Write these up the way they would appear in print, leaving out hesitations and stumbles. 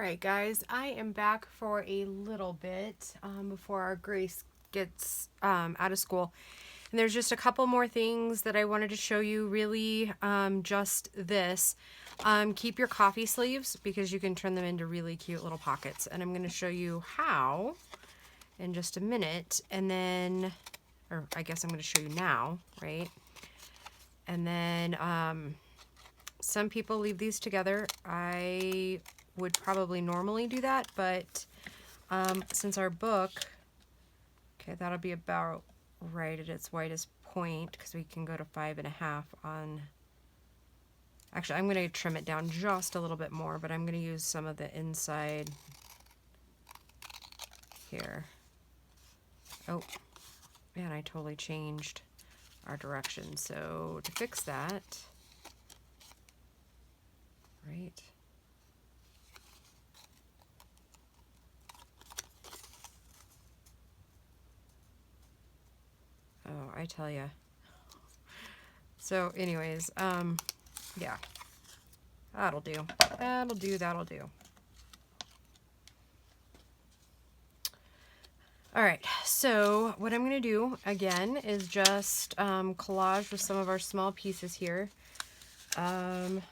Alright guys, I am back for a little bit before our Grace gets out of school. And there's just a couple more things that I wanted to show you, really just this. Keep your coffee sleeves because you can turn them into really cute little pockets. And I'm going to show you how in just a minute. And then, or I guess I'm going to show you now, right? And then some people leave these together. I would probably normally do that, but since our book, okay, that'll be about right at its widest point because we can go to 5.5 on, actually I'm going to trim it down just a little bit more, but I'm going to use some of the inside here. Oh, man, I totally changed our direction. So to fix that, right, oh, I tell ya. So anyways, yeah, that'll do. That'll do, that'll do. All right, so what I'm going to do again is just collage with some of our small pieces here. And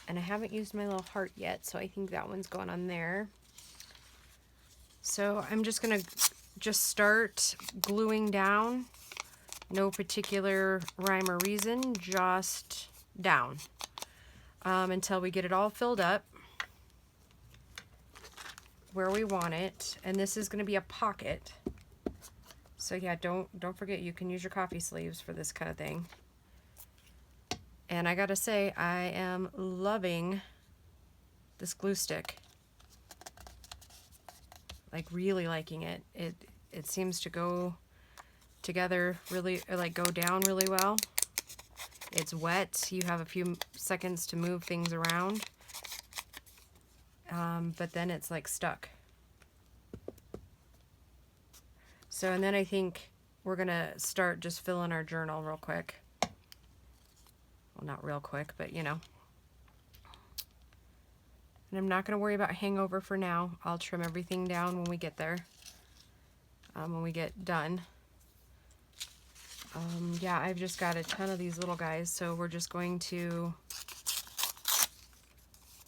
I haven't used my little heart yet, so I think that one's going on there. So I'm just going to start gluing down. No particular rhyme or reason, just down until we get it all filled up where we want it. And this is going to be a pocket. So yeah, don't forget you can use your coffee sleeves for this kind of thing. And I gotta say, I am loving this glue stick. Like really liking it. It seems to go together really, or like go down really well. It's wet. You have a few seconds to move things around. But then it's like stuck. So, and then I think we're gonna start just filling our journal real quick. Well, not real quick, but you know. And I'm not gonna worry about hangover for now. I'll trim everything down when we get there. When we get done. Yeah, I've just got a ton of these little guys, so we're just going to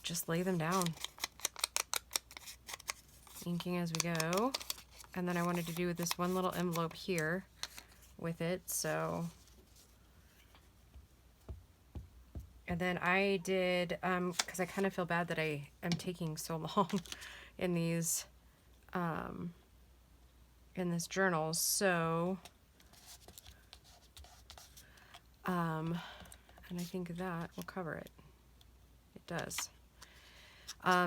just lay them down. Inking as we go. And then I wanted to do this one little envelope here with it, so. And then I did, because I kind of feel bad that I am taking so long in these, in this journal, so, and I think that will cover it. It does.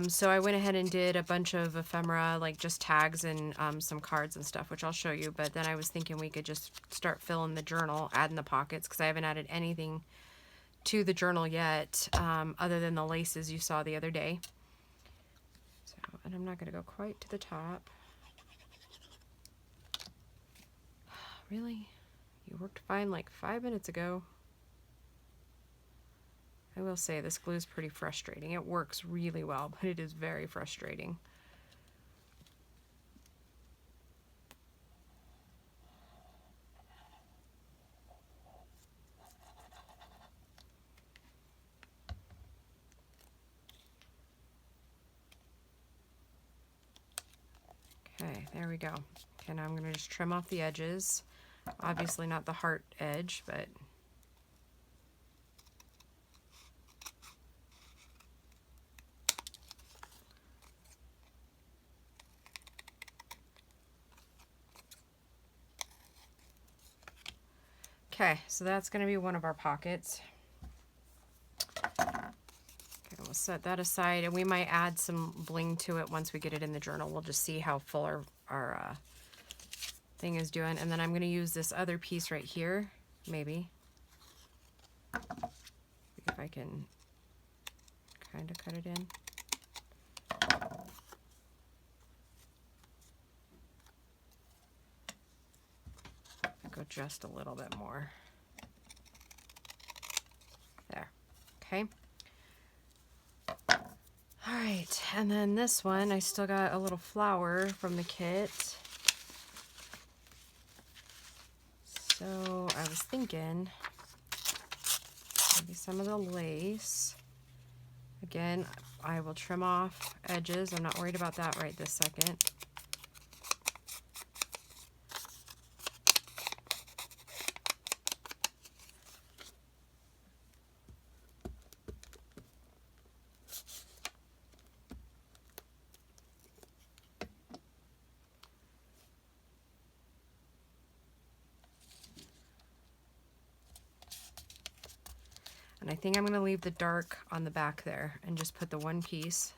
So I went ahead and did a bunch of ephemera, like just tags and some cards and stuff, which I'll show you. But then I was thinking we could just start filling the journal, adding the pockets, because I haven't added anything to the journal yet, other than the laces you saw the other day. So, and I'm not going to go quite to the top. Really? You worked fine like 5 minutes ago. I will say this glue is pretty frustrating. It works really well, but it is very frustrating. Okay, there we go. Okay, now I'm going to just trim off the edges. Obviously not the heart edge, but okay, so that's going to be one of our pockets. Okay, we'll set that aside, and we might add some bling to it once we get it in the journal. We'll just see how full our thing is doing. And then I'm going to use this other piece right here, maybe. If I can kind of cut it in. Go just a little bit more. There. Okay. All right. right, and then this one, I still got a little flower from the kit. So I was thinking maybe some of the lace. Again, I will trim off edges. I'm not worried about that right this second. And I think I'm going to leave the dark on the back there and just put the one piece.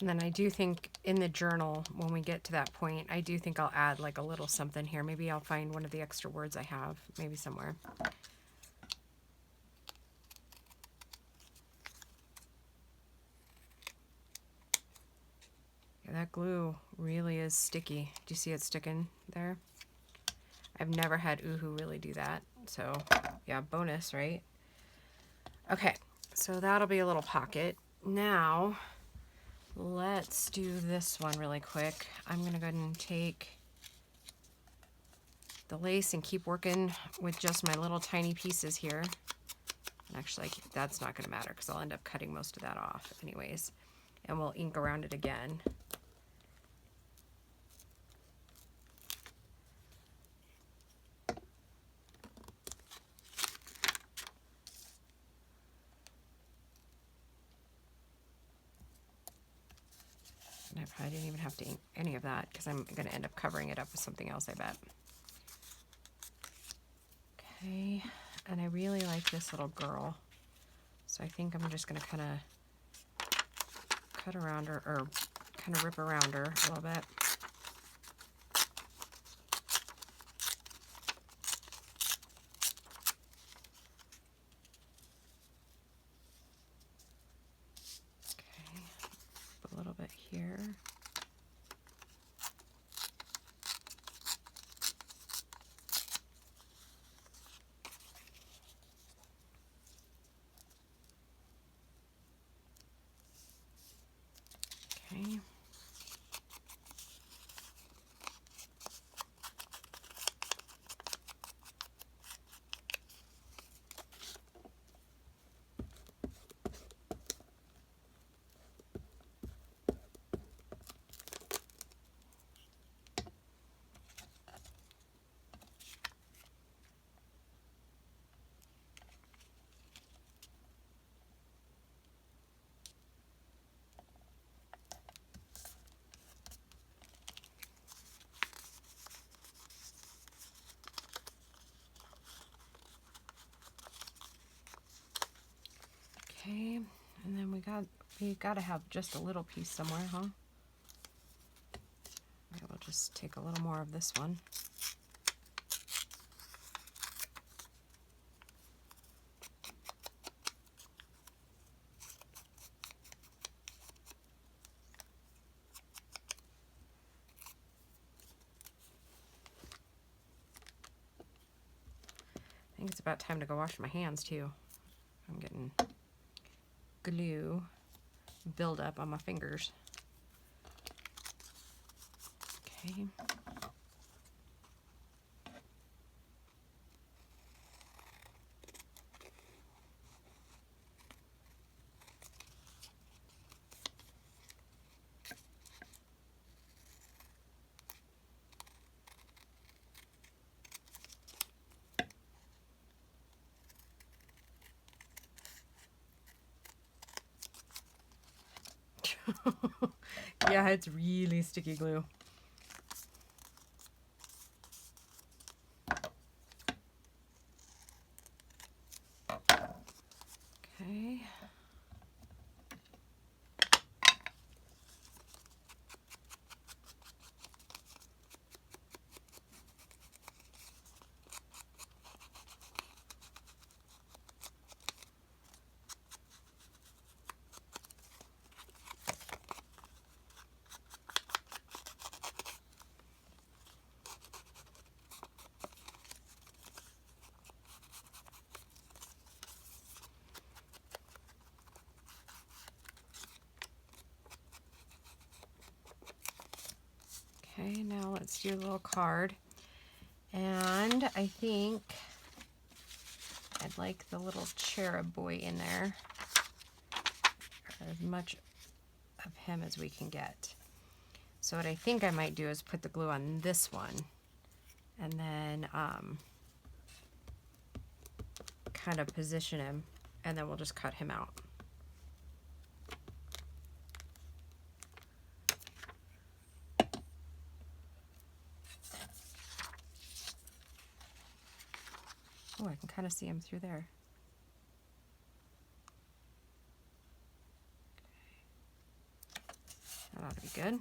And then I do think in the journal, when we get to that point, I do think I'll add like a little something here. Maybe I'll find one of the extra words I have, maybe somewhere. Yeah, that glue really is sticky. Do you see it sticking there? I've never had Oohoo really do that. So yeah, bonus, right? Okay, so that'll be a little pocket. Now, let's do this one really quick. I'm going to go ahead and take the lace and keep working with just my little tiny pieces here. Actually, that's not going to matter because I'll end up cutting most of that off anyways. And we'll ink around it again. And I probably didn't even have to ink any of that because I'm going to end up covering it up with something else, I bet. Okay, and I really like this little girl. So I think I'm just going to kind of cut around her, or kind of rip around her a little bit. Okay, a little bit here. Okay. Okay, and then we gotta have just a little piece somewhere, huh? Okay, we'll just take a little more of this one. I think it's about time to go wash my hands too. I'm getting glue buildup on my fingers. Okay. Yeah, it's really sticky glue. Okay. Okay, now let's do a little card. And I think I'd like the little cherub boy in there, or as much of him as we can get. So what I think I might do is put the glue on this one, and then kind of position him, and then we'll just cut him out. Oh, I can kind of see him through there. That ought to be good.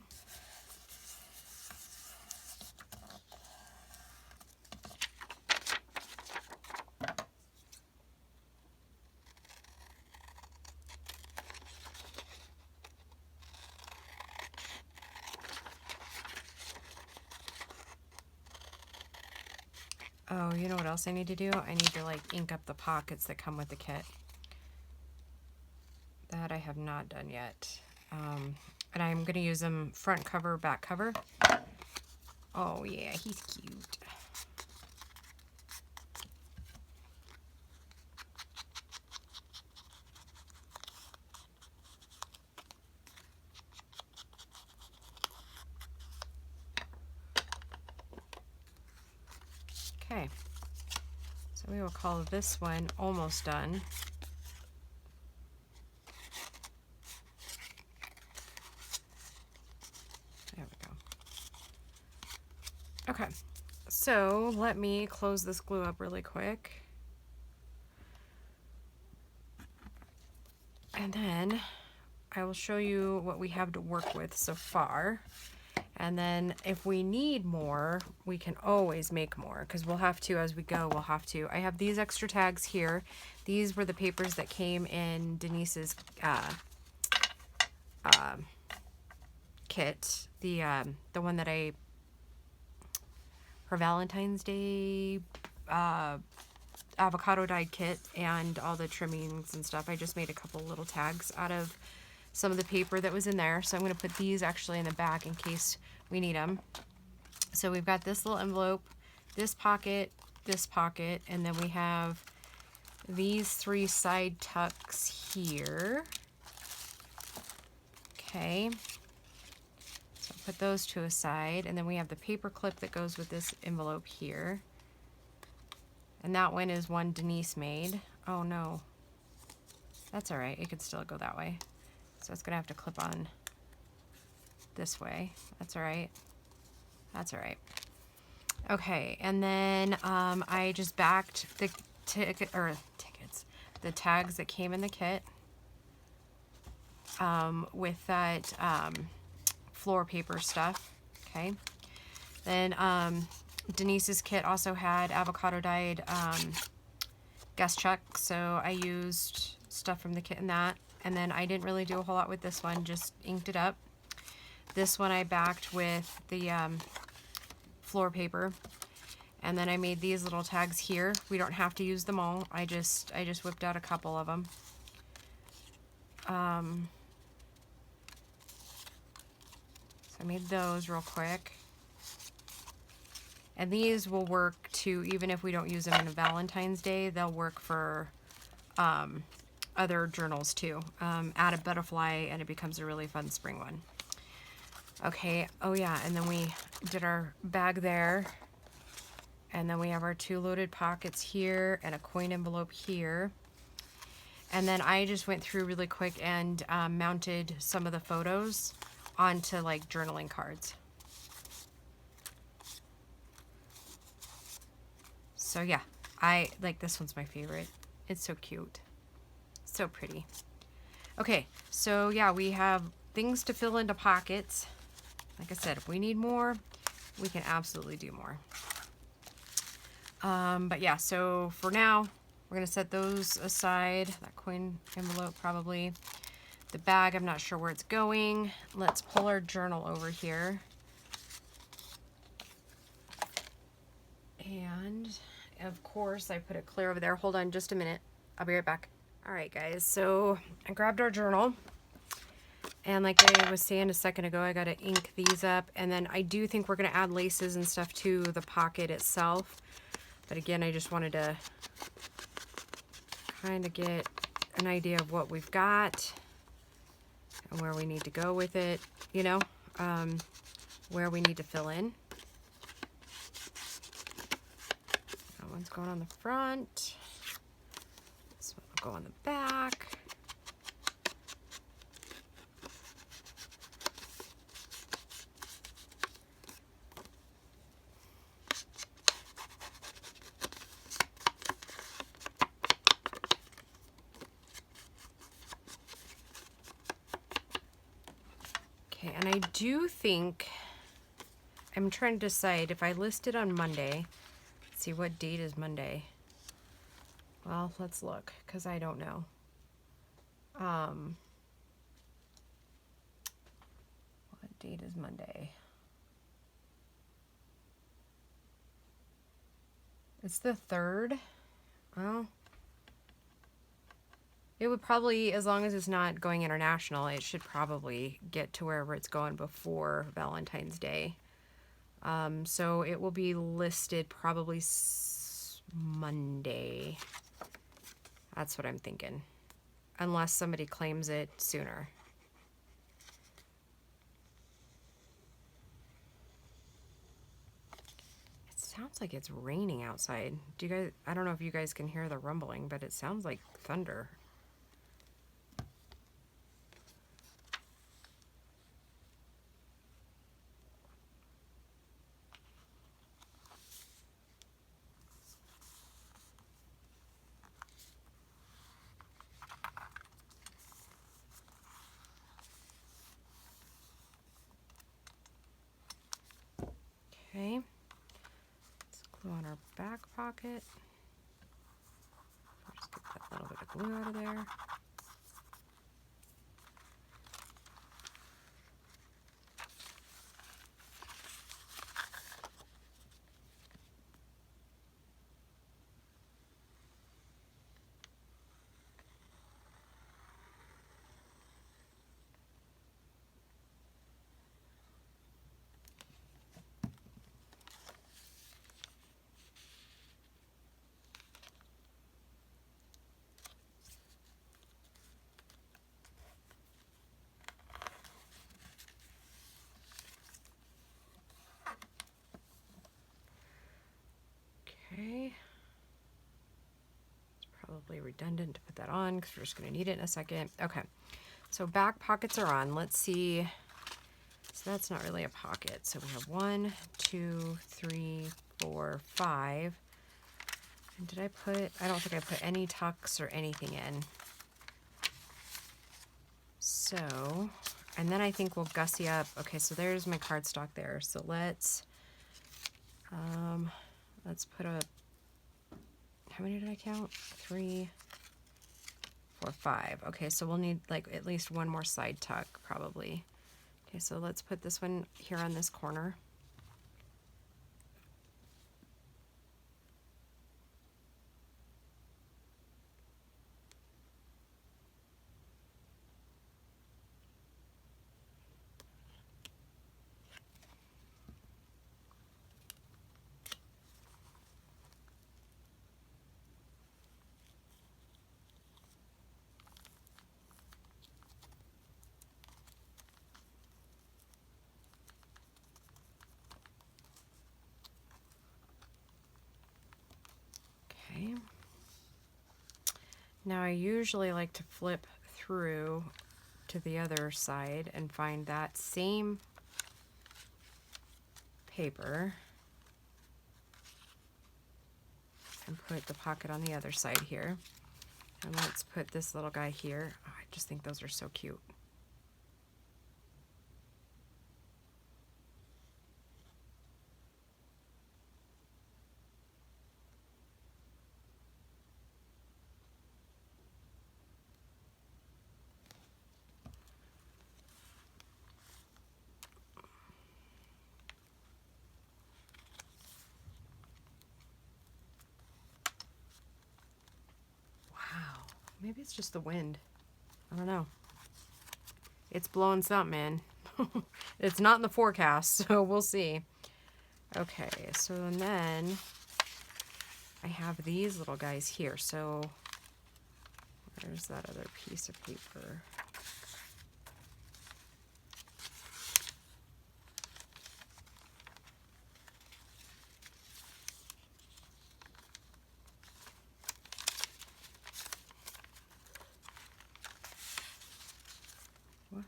Oh, you know what else I need to do? I need to like ink up the pockets that come with the kit. That I have not done yet. And I'm going to use them front cover, back cover. Oh yeah, he's cute. Okay, so we will call this one almost done. There we go. Okay, so let me close this glue up really quick. And then I will show you what we have to work with so far. And then if we need more, we can always make more, because we'll have to, as we go, we'll have to. I have these extra tags here. These were the papers that came in Denise's kit. The one that her Valentine's Day avocado dyed kit, and all the trimmings and stuff. I just made a couple little tags out of some of the paper that was in there. So I'm going to put these actually in the back in case we need them. So we've got this little envelope, this pocket, and then we have these 3 side tucks here. Okay. So put those to a side, and then we have the paper clip that goes with this envelope here. And that one is one Denise made. Oh no. That's all right. It could still go that way. So it's gonna have to clip on this way. That's all right. That's all right. Okay, and then I just backed the the tags that came in the kit with that floor paper stuff. Okay. Then Denise's kit also had avocado dyed guest check, so I used stuff from the kit in that. And then I didn't really do a whole lot with this one, just inked it up. This one I backed with the floor paper. And then I made these little tags here. We don't have to use them all. I just whipped out a couple of them. So I made those real quick. And these will work too, even if we don't use them in a Valentine's Day, they'll work for other journals too. Add a butterfly and it becomes a really fun spring one. Okay, oh yeah, and then we did our bag there. And then we have our 2 loaded pockets here and a coin envelope here. And then I just went through really quick and mounted some of the photos onto like journaling cards. So yeah, I like this one's my favorite. It's so cute. So pretty. Okay, so yeah, we have things to fill into pockets. Like I said, if we need more, we can absolutely do more. But yeah, so for now, we're going to set those aside. That coin envelope probably. The bag, I'm not sure where it's going. Let's pull our journal over here. And of course, I put it clear over there. Hold on just a minute. I'll be right back. All right, guys, so I grabbed our journal. And like I was saying a second ago, I got to ink these up. And then I do think we're going to add laces and stuff to the pocket itself. But again, I just wanted to kind of get an idea of what we've got and where we need to go with it, you know, where we need to fill in. That one's going on the front. This one will go on the back. Okay, and I do think, I'm trying to decide if I list it on Monday. Let's see, what date is Monday? Well, let's look, because I don't know. What date is Monday? It's the 3rd. Well, it would probably, as long as it's not going international, it should probably get to wherever it's going before Valentine's Day. So it will be listed probably Monday. That's what I'm thinking. Unless somebody claims it sooner. It sounds like it's raining outside. Do you guys, I don't know if you guys can hear the rumbling, but it sounds like thunder. Okay, let's glue on our back pocket. I'll just get that little bit of glue out of there. Okay, it's probably redundant to put that on because we're just going to need it in a second. Okay, so back pockets are on. Let's see. So that's not really a pocket. So we have 1, 2, 3, 4, 5. And did I put, I don't think I put any tucks or anything in. So, and then I think we'll gussy up. Okay, so there's my cardstock there. So let's put a, how many did I count? 3, 4, 5. Okay, so we'll need like at least one more side tuck probably. Okay, so let's put this one here on this corner. Okay. Now I usually like to flip through to the other side and find that same paper and put the pocket on the other side here. And let's put this little guy here. Oh, I just think those are so cute. Maybe it's just the wind. I don't know. it's blowing something in. It's not in the forecast, so we'll see. Okay, so then I have these little guys here. So where's that other piece of paper? What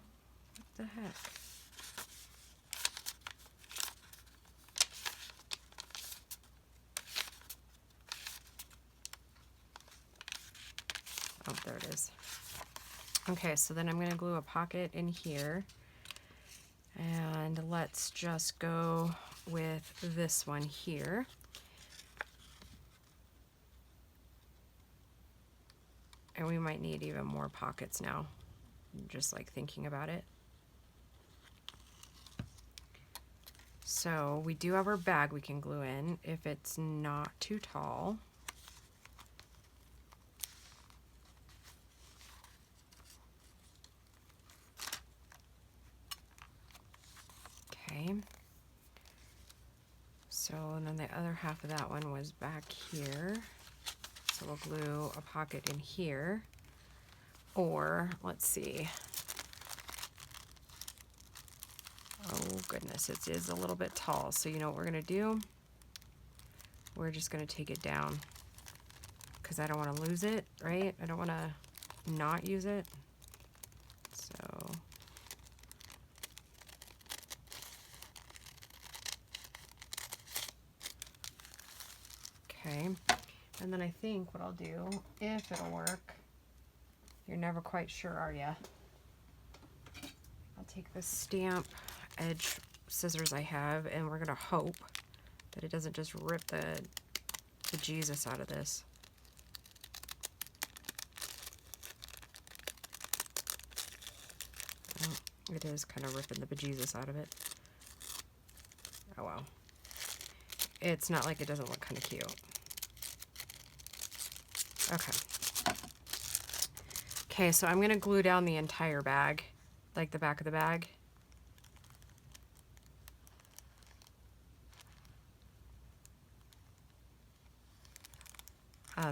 the heck? Oh, there it is. Okay, so then I'm going to glue a pocket in here. And let's just go with this one here. And we might need even more pockets now, just like thinking about it. So we do have our bag we can glue in if it's not too tall. Okay. So, and then the other half of that one was back here. So we'll glue a pocket in here. Or, let's see. Oh goodness, it is a little bit tall. So you know what we're gonna do? We're just gonna take it down because I don't want to lose it, right? I don't want to not use it. So okay, and then I think what I'll do, if it'll work, you're never quite sure, are ya? I'll take the stamp edge scissors I have, and we're gonna hope that it doesn't just rip the Jesus out of this. Oh, it is kind of ripping the bejesus out of it. Oh well. It's not like it doesn't look kind of cute. Okay. Okay, so I'm gonna glue down the entire bag, like the back of the bag.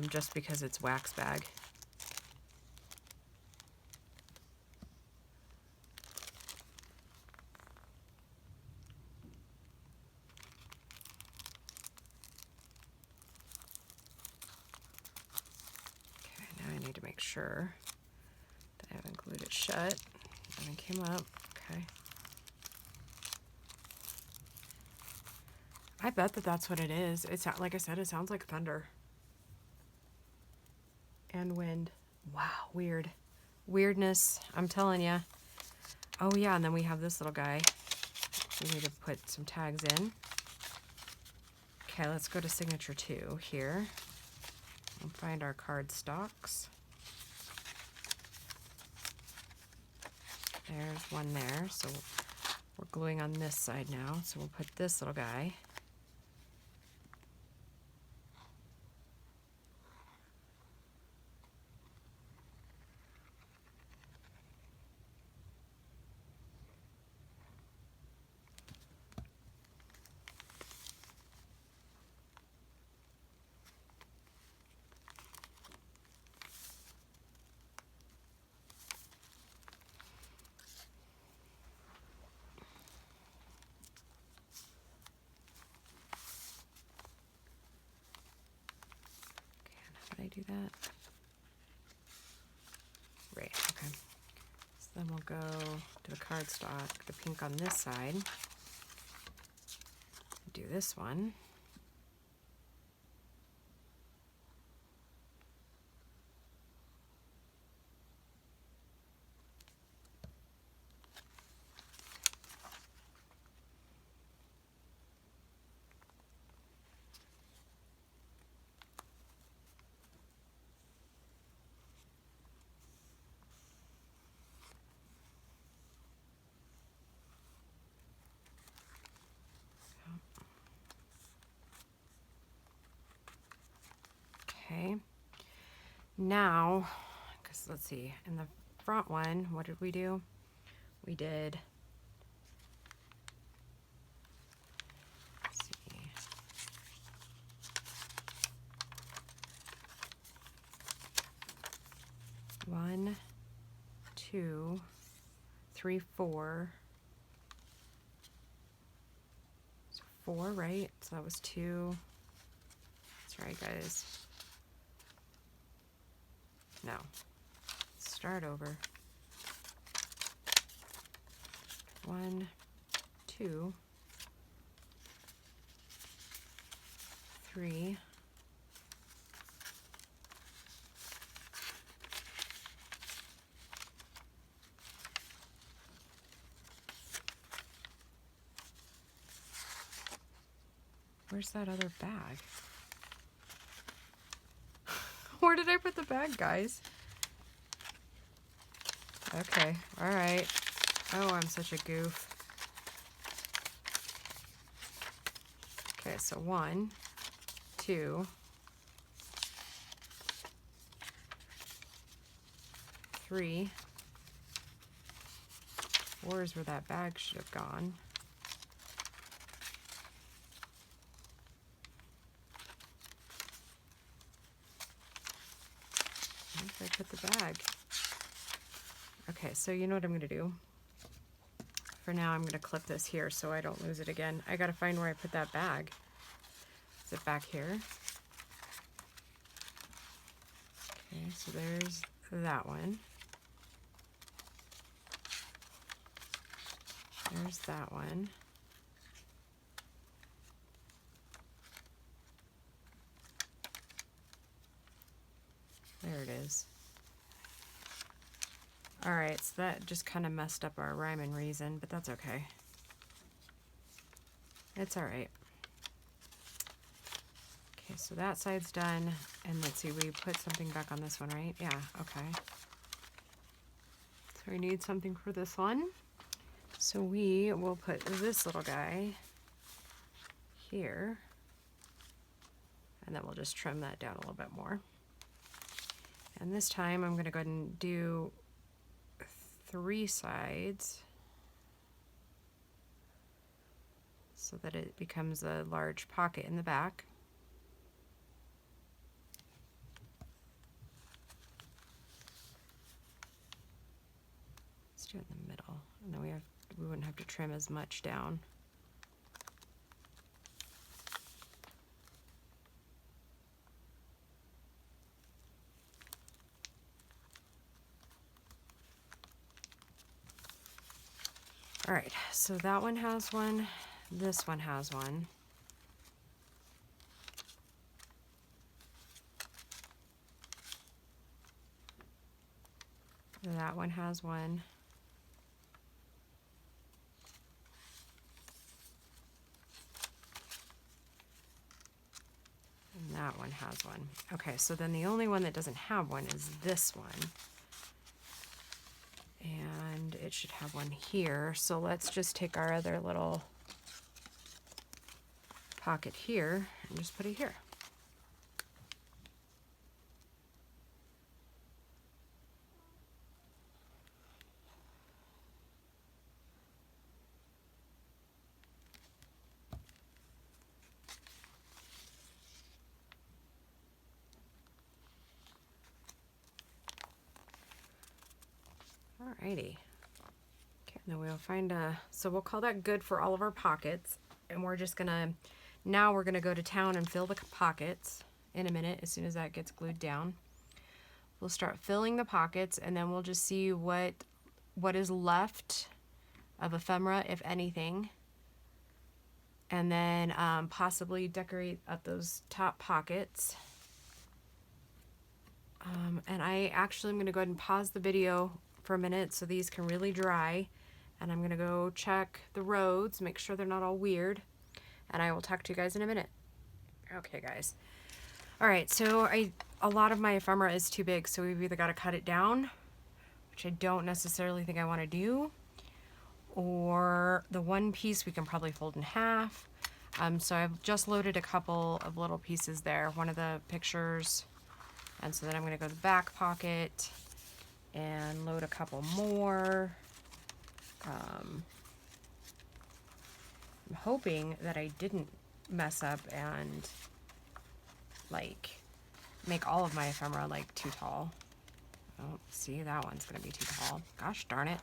Just because it's wax bag. Okay, now I need to make sure that I haven't glued it shut. And it came up. Okay. I bet that that's what it is. It's like I said, it sounds like thunder. And wind. Wow, weird. Weirdness, I'm telling you. Oh yeah, and then we have this little guy. We need to put some tags in. Okay, let's go to signature 2 here and find our card stocks. There's one there, so we're gluing on this side now. So we'll put this little guy. Did I do that? Right, okay. So then we'll go to the cardstock, the pink on this side. Do this one. Okay, now, because let's see, in the front one, what did we do? we did, let's see, 1, 2, 3, 4. So 4, right? So that was 2. That's right, guys. No. Start over. 1, 2, 3. Where's that other bag? Where did I put the bag, guys? Okay, all right. Oh, I'm such a goof. Okay, so 1, 2, 3. 4 is where that bag should have gone. Where did I put the bag? Okay, so you know what I'm going to do? For now, I'm going to clip this here so I don't lose it again. I got to find where I put that bag. Is it back here? Okay, so there's that one. There's that one. There it is. All right, so that just kind of messed up our rhyme and reason, but that's okay. It's all right. Okay, so that side's done. And let's see, we put something back on this one, right? Yeah, okay. So we need something for this one. So we will put this little guy here. And then we'll just trim that down a little bit more. And this time I'm going to go ahead and do 3 sides so that it becomes a large pocket in the back. Let's do it in the middle, and then we wouldn't have to trim as much down. All right, so that one has one, this one has one. That one has one. And that one has one. Okay, so then the only one that doesn't have one is this one. And it should have one here. So let's just take our other little pocket here and just put it here. Alrighty. Okay, and then we'll find so we'll call that good for all of our pockets. And we're just gonna, now we're gonna go to town and fill the pockets in a minute as soon as that gets glued down. We'll start filling the pockets and then we'll just see what is left of ephemera, if anything. And then possibly decorate up those top pockets. And I actually am gonna go ahead and pause the video for a minute so these can really dry, and I'm gonna go check the roads, make sure they're not all weird, and I will talk to you guys in a minute. Okay, guys. All right, so a lot of my ephemera is too big, so we've either got to cut it down, which I don't necessarily think I want to do, or the one piece we can probably fold in half. So I've just loaded a couple of little pieces there, one of the pictures, and so then I'm going to go to the back pocket and load a couple more. I'm hoping that I didn't mess up and like make all of my ephemera like too tall. Oh, see, that one's gonna be too tall. Gosh darn it.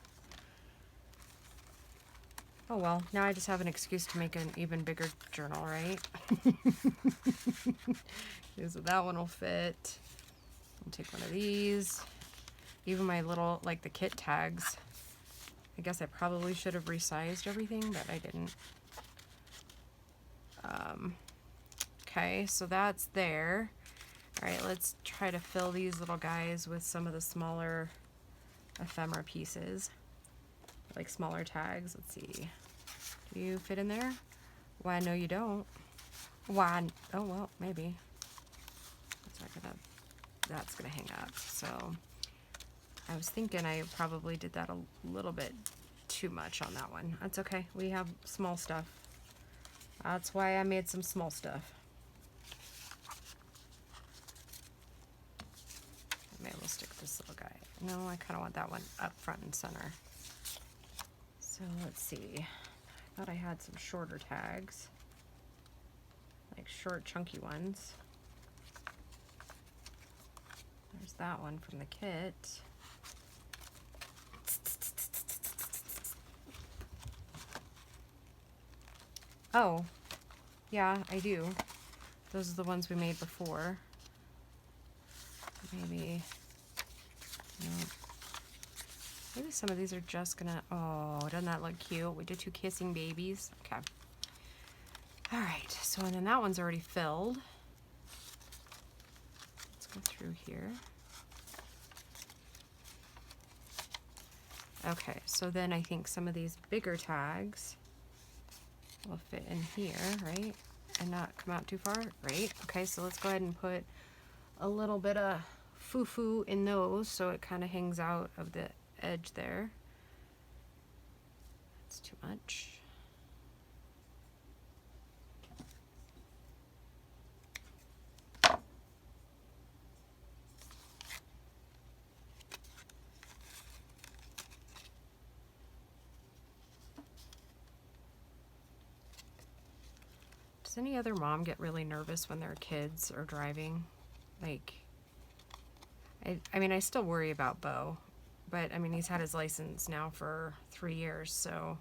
Oh well, now I just have an excuse to make an even bigger journal, right? So that one will fit. I'll take one of these. Even my little, like the kit tags. I guess I probably should have resized everything, but I didn't. Okay, so that's there. All right, let's try to fill these little guys with some of the smaller ephemera pieces, like smaller tags. Let's see. Do you fit in there? Why, no you don't. Why? Oh, well, maybe. That's gonna hang up. So I was thinking I probably did that a little bit too much on that one. That's okay. We have small stuff. That's why I made some small stuff. Maybe we'll stick this little guy. No, I kind of want that one up front and center. So let's see. I thought I had some shorter tags, like short chunky ones. There's that one from the kit. Oh, yeah, I do. Those are the ones we made before. Maybe, no. Maybe some of these are just gonna, oh, doesn't that look cute? We did 2 kissing babies. Okay. All right, so and then that one's already filled. Let's go through here. Okay, so then I think some of these bigger tags will fit in here, right? And not come out too far, right? Okay, so let's go ahead and put a little bit of foo-foo in those so it kind of hangs out of the edge there. That's too much. Does any other mom get really nervous when their kids are driving? Like, I mean, I still worry about Bo, but I mean, he's had his license now for 3 years, so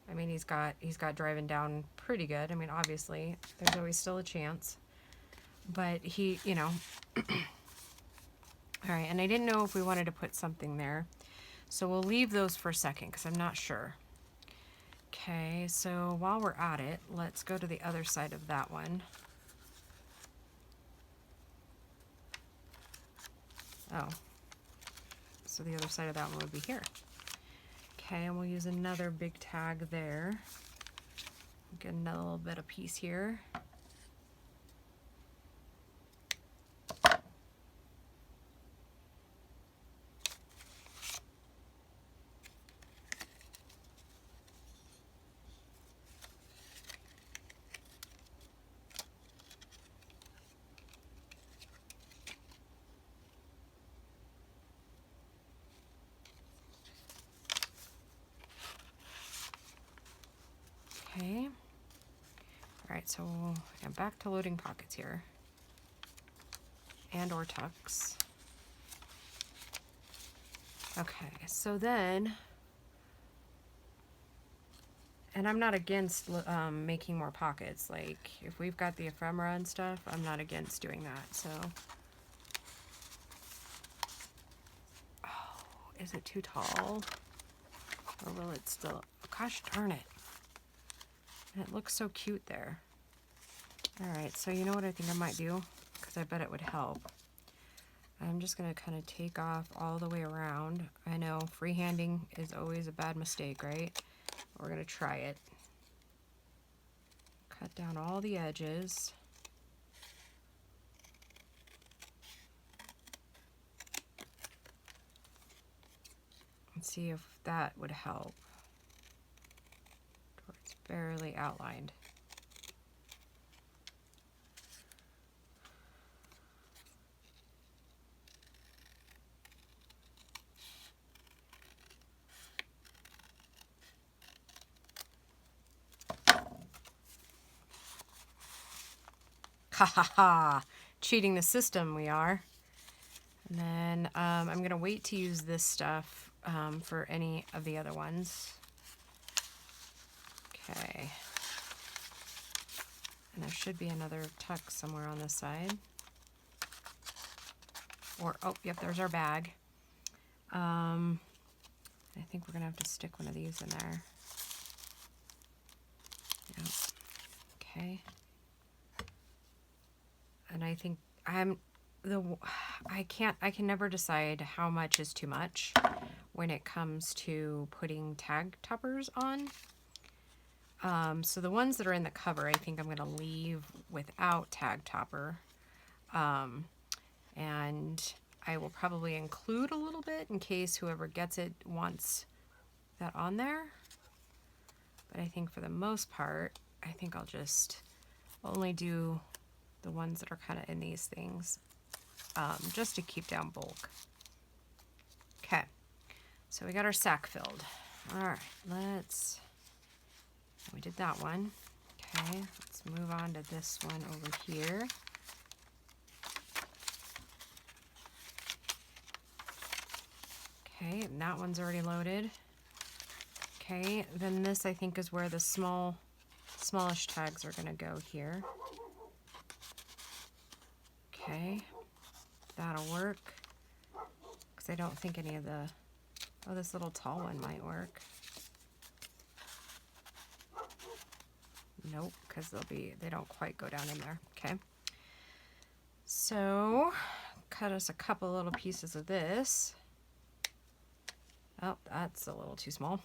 I mean, he's got driving down pretty good. I mean, obviously, there's always still a chance, but he, you know. All right, and I didn't know if we wanted to put something there, so we'll leave those for a second because I'm not sure. Okay, so while we're at it, let's go to the other side of that one. Oh, so the other side of that one would be here. Okay, and we'll use another big tag there. Get another little bit of piece here. Okay. All right, so I'm back to loading pockets here. And or tucks. Okay, so then, and I'm not against making more pockets. Like, if we've got the ephemera and stuff, I'm not against doing that, so. Oh, is it too tall? Or will it still, gosh darn it. It looks so cute there. All right, so you know what I think I might do? Because I bet it would help. I'm just gonna kind of take off all the way around. I know freehanding is always a bad mistake, right? We're gonna try it. Cut down all the edges. And see if that would help. It's barely outlined. Ha ha ha! Cheating the system, we are. And then I'm going to wait to use this stuff for any of the other ones. Okay. And there should be another tuck somewhere on this side. Or, oh, yep, there's our bag. I think we're going to have to stick one of these in there. Yep. Okay. And I think I can never decide how much is too much when it comes to putting tag toppers on. So the ones that are in the cover, I think I'm going to leave without tag topper. And I will probably include a little bit in case whoever gets it wants that on there. But I think for the most part, I think I'll just only do the ones that are kind of in these things, just to keep down bulk. Okay, so we got our sack filled. All right, we did that one. Okay, let's move on to this one over here. Okay, and that one's already loaded. Okay, then this I think is where the smallish tags are gonna go here. Okay, that'll work. Because I don't think any of the, oh, this little tall one might work. Nope, because they don't quite go down in there. Okay. So, cut us a couple little pieces of this. Oh, that's a little too small.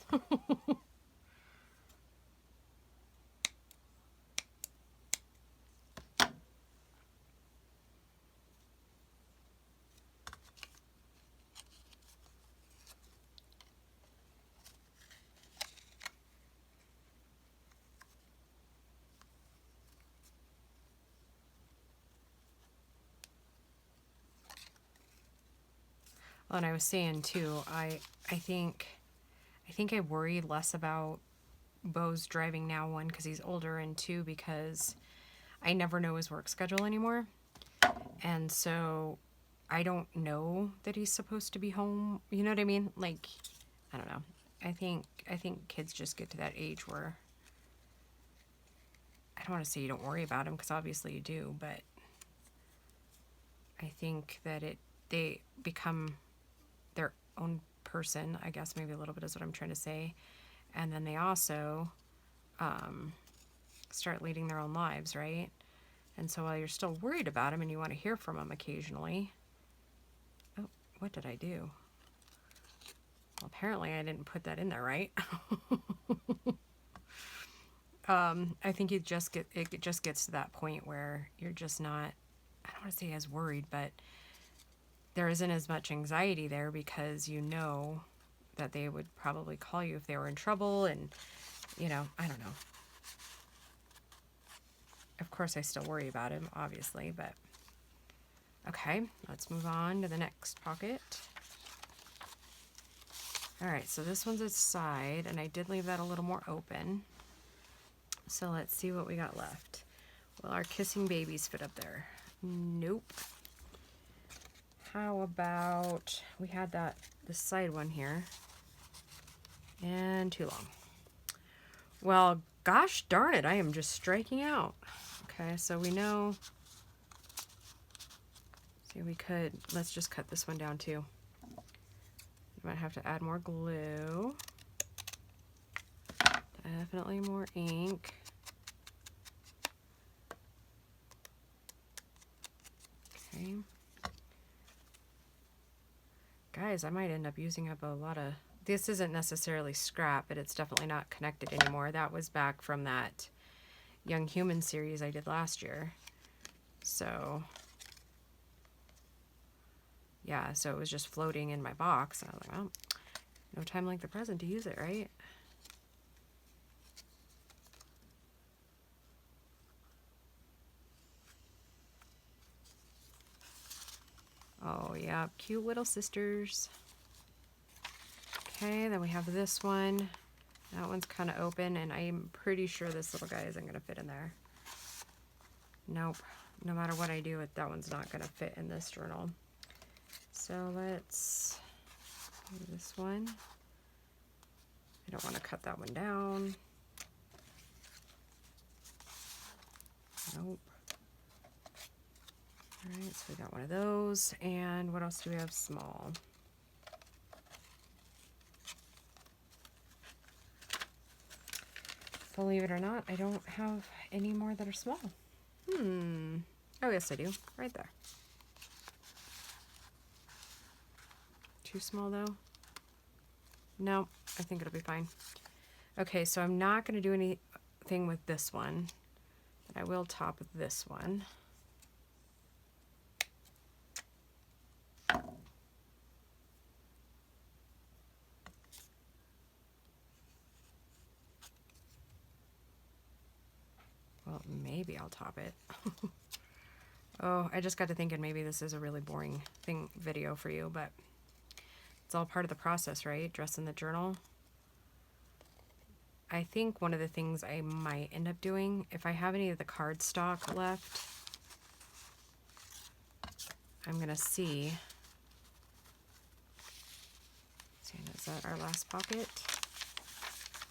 Oh, and I was saying too, I think I worry less about Bo's driving now, one, because he's older, and two, because I never know his work schedule anymore. And so I don't know that he's supposed to be home. You know what I mean? Like, I don't know. I think kids just get to that age where, I don't want to say you don't worry about them, because obviously you do, but I think that they become their own person, I guess maybe a little bit is what I'm trying to say. And then they also start leading their own lives, right? And so while you're still worried about them and you want to hear from them occasionally, oh, what did I do? Well, apparently I didn't put that in there right. I think it just gets to that point where you're just not, I don't want to say as worried, but there isn't as much anxiety there, because you know that they would probably call you if they were in trouble, and, you know, I don't know. Of course, I still worry about him, obviously, but okay, let's move on to the next pocket. All right, so this one's its side, and I did leave that a little more open. So let's see what we got left. Will our kissing babies fit up there? Nope. How about, we had this side one here, and too long. Well, gosh darn it, I am just striking out. Okay, so we know, see, let's just cut this one down too. You might have to add more glue. Definitely more ink. Okay. Guys, I might end up using up a lot of, this isn't necessarily scrap, but it's definitely not connected anymore. That was back from that Young Human series I did last year. So, yeah, so it was just floating in my box. And I was like, well, no time like the present to use it, right? Oh, yeah, cute little sisters. Okay, then we have this one. That one's kind of open, and I'm pretty sure this little guy isn't going to fit in there. Nope. no matter what I do, that one's not going to fit in this journal. So let's do this one. I don't want to cut that one down. Nope. Alright, so we got one of those. And what else do we have small? Believe it or not, I don't have any more that are small. Oh, yes, I do. Right there. Too small, though? No, I think it'll be fine. Okay, so I'm not going to do anything with this one, but I will top with this one. Well, maybe I'll top it. Oh, I just got to thinking maybe this is a really boring video for you, but it's all part of the process, right? Dressing the journal. I think one of the things I might end up doing, if I have any of the cardstock left, I'm going to see. Is that our last pocket?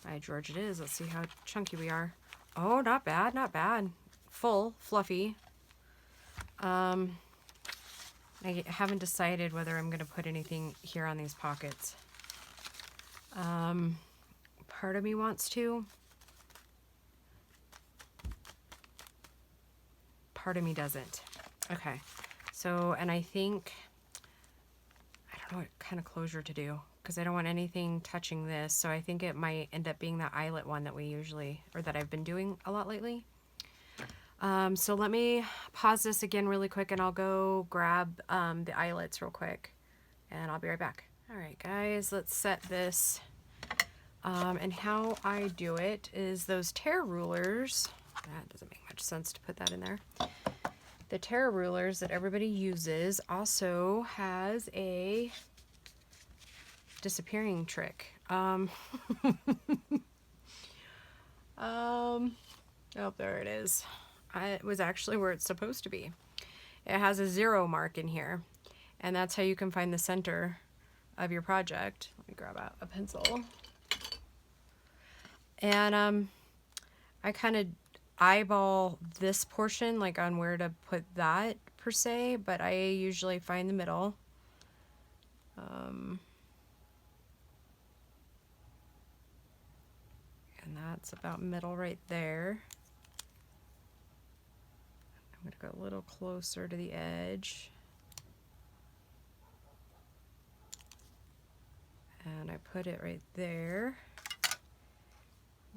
By George it is. Let's see how chunky we are. Oh, not bad, not bad. Full, fluffy. I haven't decided whether I'm going to put anything here on these pockets. Part of me wants to. Part of me doesn't. Okay. So, and I think, I don't know what kind of closure to do, because I don't want anything touching this. So I think it might end up being that eyelet one that we usually, or that I've been doing a lot lately. So let me pause this again really quick and I'll go grab the eyelets real quick and I'll be right back. All right, guys, let's set this. And how I do it is those tear rulers. That doesn't make much sense to put that in there. The tear rulers that everybody uses also has a disappearing trick. Oh, there it is. It was actually where it's supposed to be. It has a 0 mark in here, and that's how you can find the center of your project. Let me grab out a pencil. And I kind of eyeball this portion, like on where to put that per se, but I usually find the middle. And that's about middle right there. I'm going to go a little closer to the edge. And I put it right there.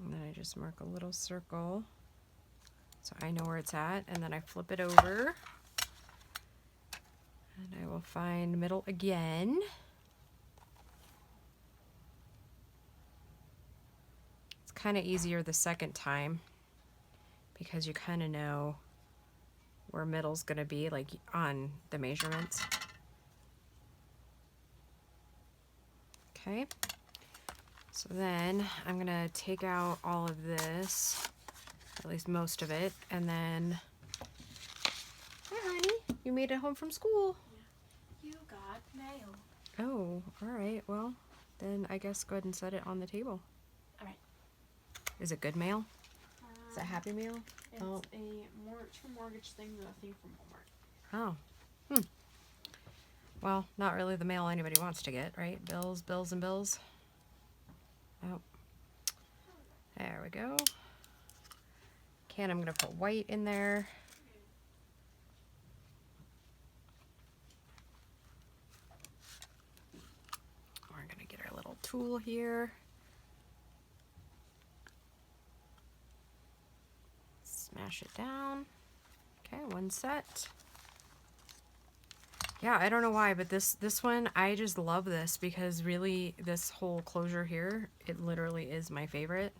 And then I just mark a little circle so I know where it's at. And then I flip it over. And I will find middle again. It's kind of easier the second time because you kind of know where middle's going to be, like on the measurements. Okay, so then I'm going to take out all of this, at least most of it, and then, hi honey, you made it home from school. Yeah. You got mail. Oh, alright, well, then I guess go ahead and set it on the table. Alright. Is it good mail? Is that happy mail? It's a mortgage thing, that thing from Walmart. Oh. Well, not really the mail anybody wants to get, right? Bills, bills, and bills. Oh. There we go. I'm going to put white in there. We're going to get our little tool here. Smash it down. Okay, one set. Yeah, I don't know why, but this one, I just love this because really this whole closure here, it literally is my favorite.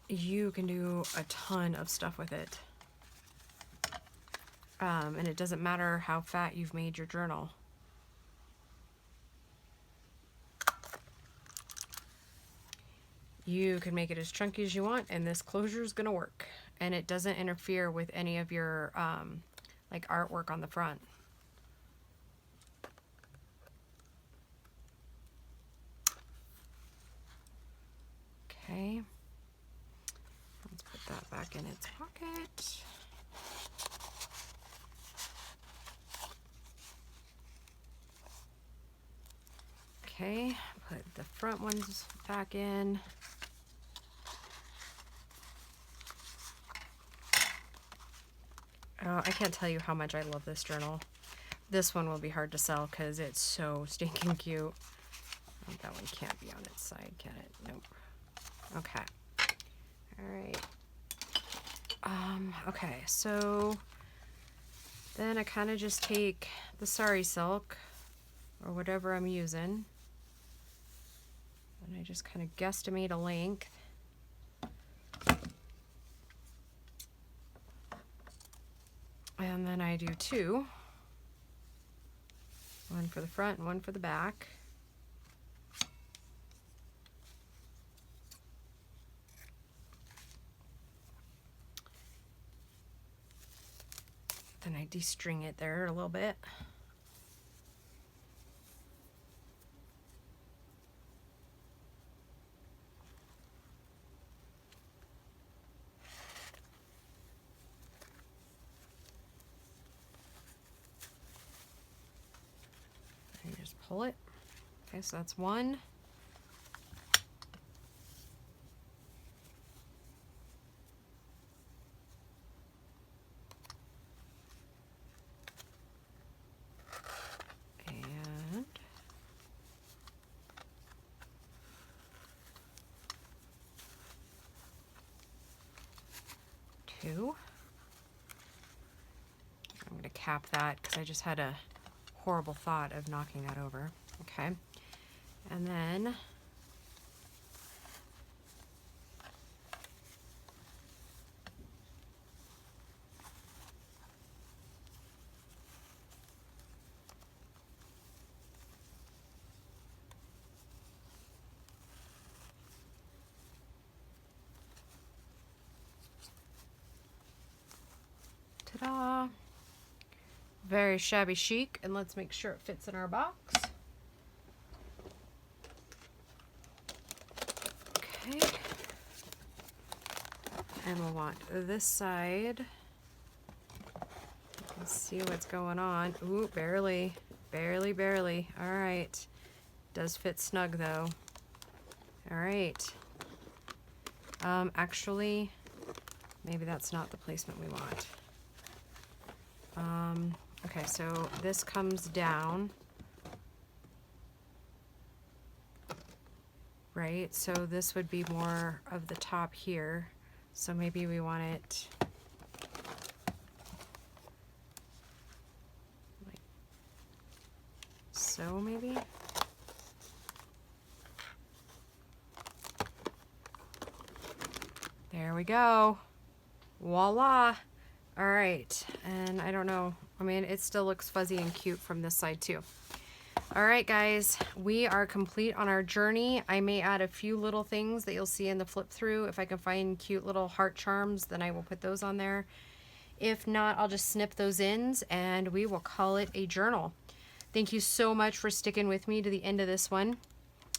You can do a ton of stuff with it. And it doesn't matter how fat you've made your journal. You can make it as chunky as you want, and this closure is going to work. and it doesn't interfere with any of your like artwork on the front. Okay, let's put that back in its pocket. Okay, put the front ones back in. Oh, I can't tell you how much I love this journal. This one will be hard to sell because it's so stinking cute. Oh, that one can't be on its side, can it? Nope. Okay. All right. Okay, so then I kind of just take the sari silk or whatever I'm using, and I just kind of guesstimate a length. And then I do two. One for the front and one for the back. Then I de-string it there a little bit. And just pull it. Okay, so that's one. And two. I'm going to cap that because I just had a horrible thought of knocking that over. Okay. And then ta-da! Very shabby chic, and let's make sure it fits in our box. Okay. And we'll want this side. Let's see what's going on. Ooh, barely, barely, barely. All right. Does fit snug though. All right. Actually, maybe that's not the placement we want. Okay, so this comes down, right? So this would be more of the top here. So maybe we want it like so, maybe. There we go. Voila. All right, and I don't know. I mean, it still looks fuzzy and cute from this side too. All right, guys, we are complete on our journey. I may add a few little things that you'll see in the flip through. If I can find cute little heart charms, then I will put those on there. If not, I'll just snip those ends and we will call it a journal. Thank you so much for sticking with me to the end of this one.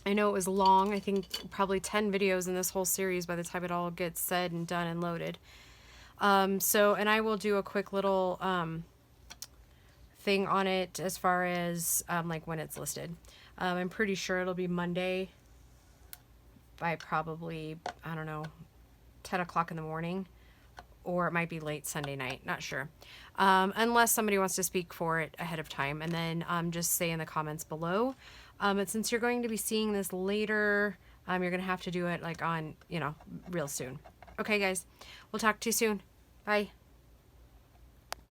I know it was long. I think probably 10 videos in this whole series by the time it all gets said and done and loaded. And I will do a quick little thing on it as far as like when it's listed. I'm pretty sure it'll be Monday by probably, I don't know, 10 o'clock in the morning, or it might be late Sunday night, not sure. Unless somebody wants to speak for it ahead of time, and then just say in the comments below. But since you're going to be seeing this later, you're going to have to do it like on, you know, real soon. Okay, guys, we'll talk to you soon. Bye.